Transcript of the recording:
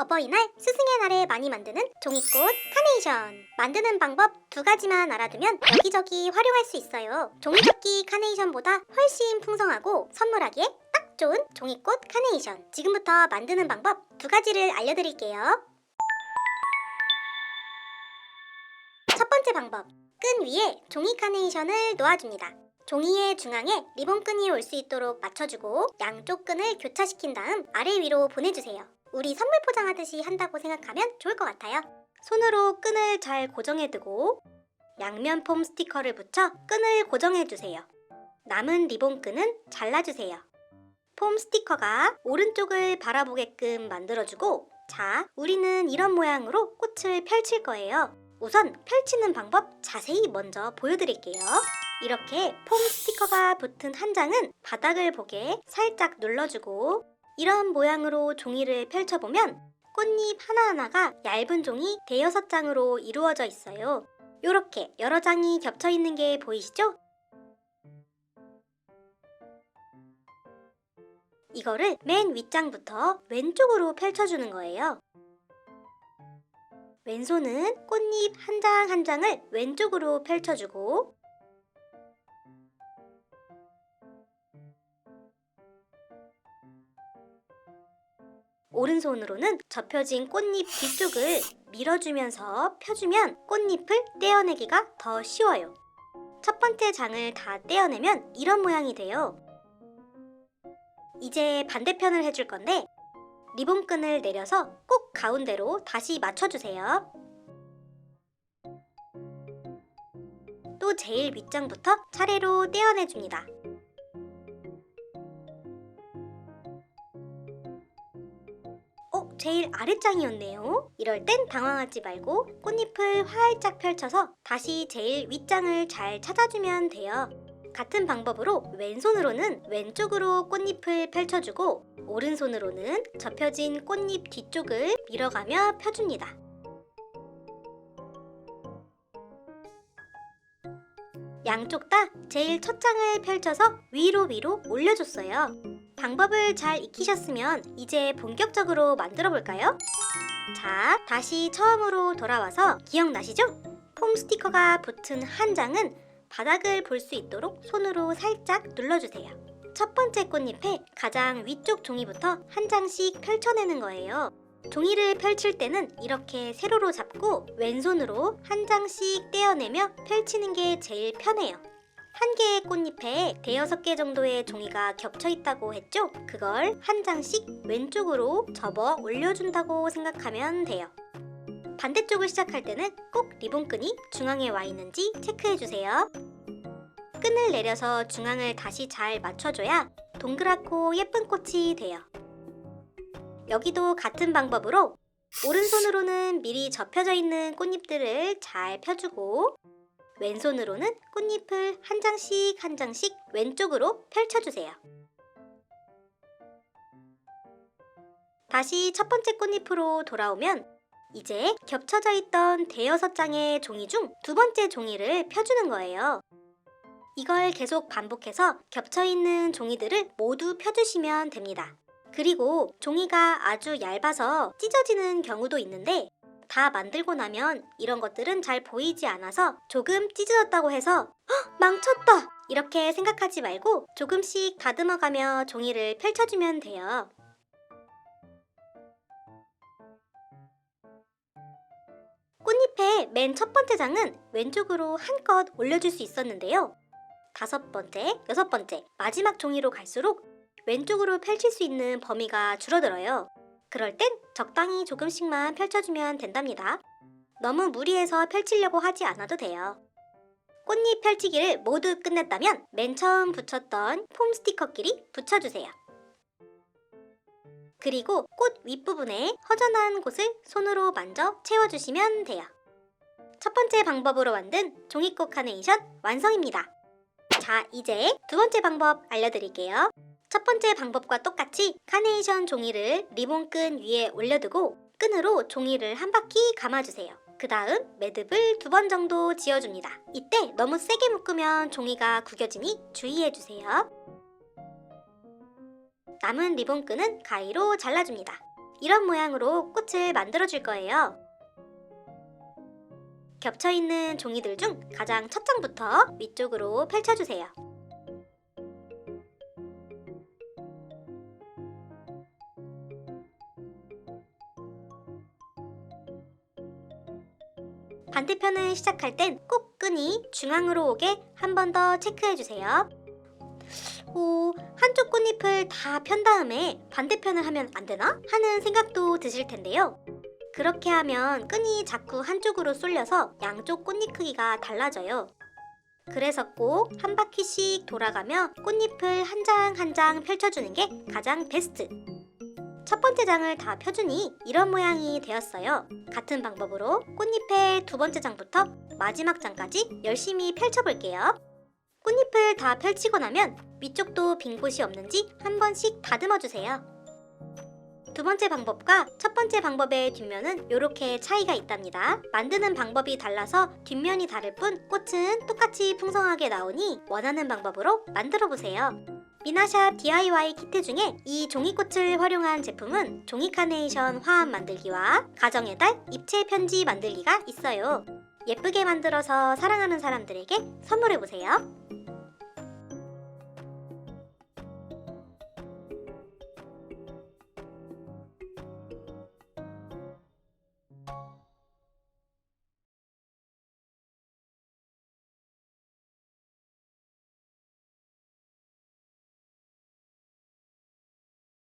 어버이날, 스승의 날에 많이 만드는 종이꽃 카네이션. 만드는 방법 두 가지만 알아두면 여기저기 활용할 수 있어요. 종이접기 카네이션보다 훨씬 풍성하고 선물하기에 딱 좋은 종이꽃 카네이션. 지금부터 만드는 방법 두 가지를 알려드릴게요. 첫 번째 방법, 끈 위에 종이 카네이션을 놓아줍니다. 종이의 중앙에 리본끈이 올 수 있도록 맞춰주고 양쪽 끈을 교차시킨 다음 아래 위로 보내주세요. 우리 선물 포장하듯이 한다고 생각하면 좋을 것 같아요. 손으로 끈을 잘 고정해두고 양면 폼 스티커를 붙여 끈을 고정해주세요. 남은 리본끈은 잘라주세요. 폼 스티커가 오른쪽을 바라보게끔 만들어주고, 자, 우리는 이런 모양으로 꽃을 펼칠 거예요. 우선 펼치는 방법 자세히 먼저 보여드릴게요. 이렇게 폼 스티커가 붙은 한 장은 바닥을 보게 살짝 눌러주고, 이런 모양으로 종이를 펼쳐보면 꽃잎 하나하나가 얇은 종이 대여섯 장으로 이루어져 있어요. 이렇게 여러 장이 겹쳐 있는 게 보이시죠? 이거를 맨 윗장부터 왼쪽으로 펼쳐주는 거예요. 왼손은 꽃잎 한 장 한 장을 왼쪽으로 펼쳐주고, 오른손으로는 접혀진 꽃잎 뒤쪽을 밀어주면서 펴주면 꽃잎을 떼어내기가 더 쉬워요. 첫 번째 장을 다 떼어내면 이런 모양이 돼요. 이제 반대편을 해줄 건데, 리본끈을 내려서 꼭 가운데로 다시 맞춰주세요. 또 제일 윗장부터 차례로 떼어내줍니다. 제일 아랫장이었네요. 이럴 땐 당황하지 말고 꽃잎을 활짝 펼쳐서 다시 제일 윗장을 잘 찾아주면 돼요. 같은 방법으로 왼손으로는 왼쪽으로 꽃잎을 펼쳐주고, 오른손으로는 접혀진 꽃잎 뒤쪽을 밀어가며 펴줍니다. 양쪽 다 제일 첫 장을 펼쳐서 위로 올려줬어요. 방법을 잘 익히셨으면 이제 본격적으로 만들어 볼까요? 자, 다시 처음으로 돌아와서 기억나시죠? 폼 스티커가 붙은 한 장은 바닥을 볼 수 있도록 손으로 살짝 눌러주세요. 첫 번째 꽃잎에 가장 위쪽 종이부터 한 장씩 펼쳐내는 거예요. 종이를 펼칠 때는 이렇게 세로로 잡고 왼손으로 한 장씩 떼어내며 펼치는 게 제일 편해요. 한 개의 꽃잎에 대여섯 개 정도의 종이가 겹쳐 있다고 했죠? 그걸 한 장씩 왼쪽으로 접어 올려준다고 생각하면 돼요. 반대쪽을 시작할 때는 꼭 리본끈이 중앙에 와 있는지 체크해주세요. 끈을 내려서 중앙을 다시 잘 맞춰줘야 동그랗고 예쁜 꽃이 돼요. 여기도 같은 방법으로 오른손으로는 미리 접혀져 있는 꽃잎들을 잘 펴주고, 왼손으로는 꽃잎을 한 장씩 한 장씩 왼쪽으로 펼쳐주세요. 다시 첫 번째 꽃잎으로 돌아오면 이제 겹쳐져 있던 대여섯 장의 종이 중 두 번째 종이를 펴주는 거예요. 이걸 계속 반복해서 겹쳐있는 종이들을 모두 펴주시면 됩니다. 그리고 종이가 아주 얇아서 찢어지는 경우도 있는데, 다 만들고 나면 이런 것들은 잘 보이지 않아서 조금 찢어졌다고 해서 망쳤다! 이렇게 생각하지 말고 조금씩 다듬어가며 종이를 펼쳐주면 돼요. 꽃잎의 맨 첫 번째 장은 왼쪽으로 한껏 올려줄 수 있었는데요. 다섯 번째, 여섯 번째, 마지막 종이로 갈수록 왼쪽으로 펼칠 수 있는 범위가 줄어들어요. 그럴 땐 적당히 조금씩만 펼쳐주면 된답니다. 너무 무리해서 펼치려고 하지 않아도 돼요. 꽃잎 펼치기를 모두 끝냈다면 맨 처음 붙였던 폼 스티커끼리 붙여주세요. 그리고 꽃 윗부분에 허전한 곳을 손으로 만져 채워주시면 돼요. 첫 번째 방법으로 만든 종이꽃 카네이션 완성입니다. 자, 이제 두 번째 방법 알려드릴게요. 첫 번째 방법과 똑같이 카네이션 종이를 리본끈 위에 올려두고 끈으로 종이를 한 바퀴 감아주세요. 그 다음 매듭을 2번 정도 지어줍니다. 이때 너무 세게 묶으면 종이가 구겨지니 주의해주세요. 남은 리본끈은 가위로 잘라줍니다. 이런 모양으로 꽃을 만들어줄 거예요. 겹쳐있는 종이들 중 가장 첫 장부터 위쪽으로 펼쳐주세요. 반대편을 시작할 땐 꼭 끈이 중앙으로 오게 한 번 더 체크해주세요. 한쪽 꽃잎을 다 편 다음에 반대편을 하면 안 되나? 하는 생각도 드실 텐데요. 그렇게 하면 끈이 자꾸 한쪽으로 쏠려서 양쪽 꽃잎 크기가 달라져요. 그래서 꼭 한 바퀴씩 돌아가며 꽃잎을 한 장 한 장 펼쳐주는 게 가장 베스트. 첫 번째 장을 다 펴주니 이런 모양이 되었어요. 같은 방법으로 꽃잎의 두 번째 장부터 마지막 장까지 열심히 펼쳐볼게요. 꽃잎을 다 펼치고 나면 위쪽도 빈 곳이 없는지 한 번씩 다듬어주세요. 두 번째 방법과 첫 번째 방법의 뒷면은 이렇게 차이가 있답니다. 만드는 방법이 달라서 뒷면이 다를 뿐 꽃은 똑같이 풍성하게 나오니 원하는 방법으로 만들어보세요. 미나샵 DIY 키트 중에 이 종이꽃을 활용한 제품은 종이 카네이션 화합 만들기와 가정의 달 입체 편지 만들기가 있어요. 예쁘게 만들어서 사랑하는 사람들에게 선물해보세요.